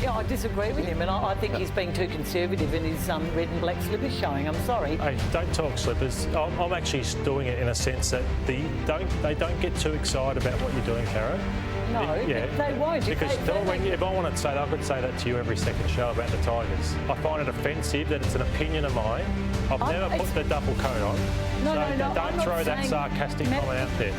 Yeah, I disagree with him, and I think he's being too conservative in his red and black slippers showing. I'm sorry. Hey, don't talk slippers. I'm actually doing it in a sense that they don't get too excited about what you're doing, Caro. No, they won't. Because if I wanted to say that, I could say that to you every second show about the Tigers. I find it offensive that it's an opinion of mine. I've never put the double coat on. No, don't throw that sarcastic comment out there.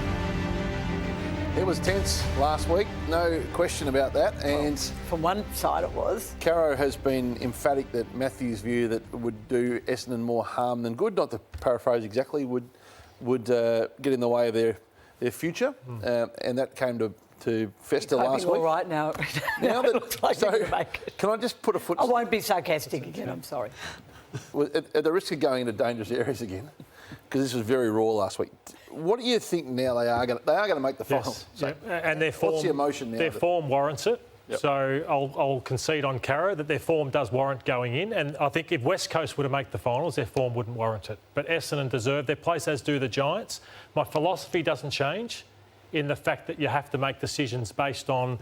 It was tense last week, no question about that. And from one side it was. Caro has been emphatic that Matthew's view that would do Essendon more harm than good, not to paraphrase exactly, would get in the way of their future. And that came to fester last week. All right now. Now that, looks like so, make it. Can I just put a foot... I won't be sarcastic again, I'm sorry. At the risk of going into dangerous areas again, because this was very raw last week, what do you think now they are going to make the final? Yes. So, and their form, what's the emotion now? Their form warrants it. Yep. So I'll concede on Caro that their form does warrant going in. And I think if West Coast were to make the finals, their form wouldn't warrant it. But Essendon deserve their place, as do the Giants. My philosophy doesn't change in the fact that you have to make decisions based on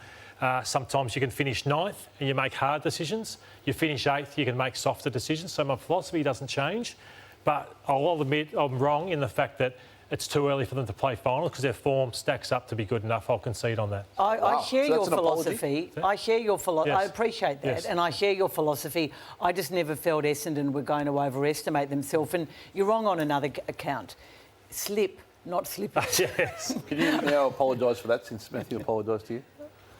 sometimes you can finish 9th and you make hard decisions. You finish 8th, you can make softer decisions. So my philosophy doesn't change. But I'll admit I'm wrong in the fact that it's too early for them to play finals because their form stacks up to be good enough. I'll concede on that. I share your philosophy. I share your philosophy. Yes. I appreciate that, and I share your philosophy. I just never felt Essendon were going to overestimate themselves. And you're wrong on another account. Slip, not slippers. Yes. Could you now apologise for that since Matthew apologised to you?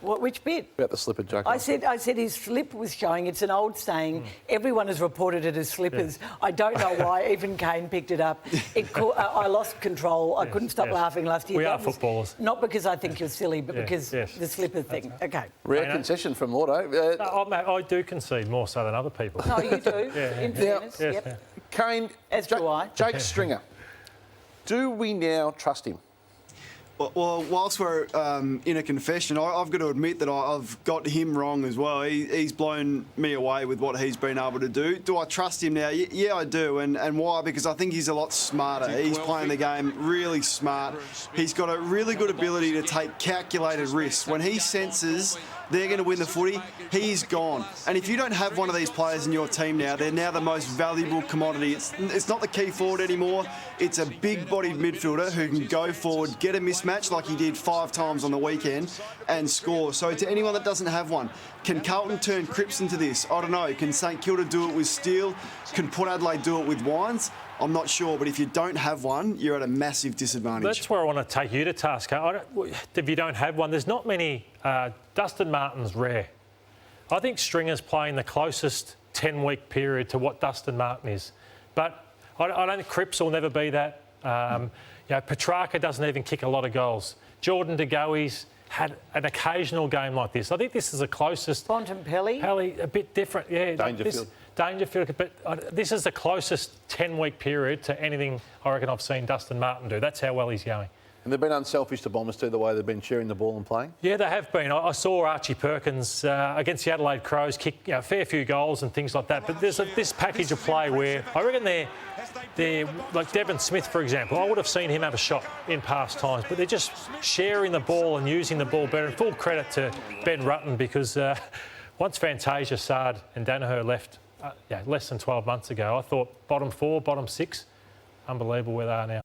Which bit? About the slipper joke. I said his slip was showing. It's an old saying. Everyone has reported it as slippers. Yeah. I don't know why. Even Kane picked it up. I lost control. I couldn't stop laughing last year. We are footballers. Not because I think you're silly, but because the slipper thing. Okay. Rare concession from Lordo. I do concede more so than other people. No, you do. In fairness. Yes. Yep. Kane, as do I. Jake Stringer. Do we now trust him? Well, whilst we're in a confession, I've got to admit that I've got him wrong as well. He's blown me away with what he's been able to do. Do I trust him now? Yeah, I do. And why? Because I think he's a lot smarter. He's playing the game really smart. He's got a really good ability to take calculated risks. When he senses they're going to win the footy, he's gone. And if you don't have one of these players in your team now, they're now the most valuable commodity. It's not the key forward anymore. It's a big-bodied midfielder who can go forward, get a mismatch like he did 5 times on the weekend and score. So to anyone that doesn't have one, can Carlton turn Cripps into this? I don't know. Can St Kilda do it with Steele? Can Port Adelaide do it with Wines? I'm not sure, but if you don't have one, you're at a massive disadvantage. That's where I want to take you to task. If you don't have one, there's not many. Dustin Martin's rare. I think Stringer's playing the closest 10-week period to what Dustin Martin is. But I don't think Cripps will never be that. Petrarca doesn't even kick a lot of goals. Jordan De Goey's had an occasional game like this. I think this is the closest. Bontempelli? Pelly, a bit different, yeah. Dangerfield. But this is the closest 10-week period to anything I reckon I've seen Dustin Martin do. That's how well he's going. And they've been unselfish to Bombers too, the way they've been sharing the ball and playing? Yeah, they have been. I saw Archie Perkins against the Adelaide Crows kick a fair few goals and things like that. But there's this package of play where I reckon they're like Devon Smith, for example. I would have seen him have a shot in past times, but they're just sharing the ball and using the ball better. And full credit to Ben Rutten because once Fantasia, Sard and Danaher left less than 12 months ago, I thought bottom 4, bottom 6, unbelievable where they are now.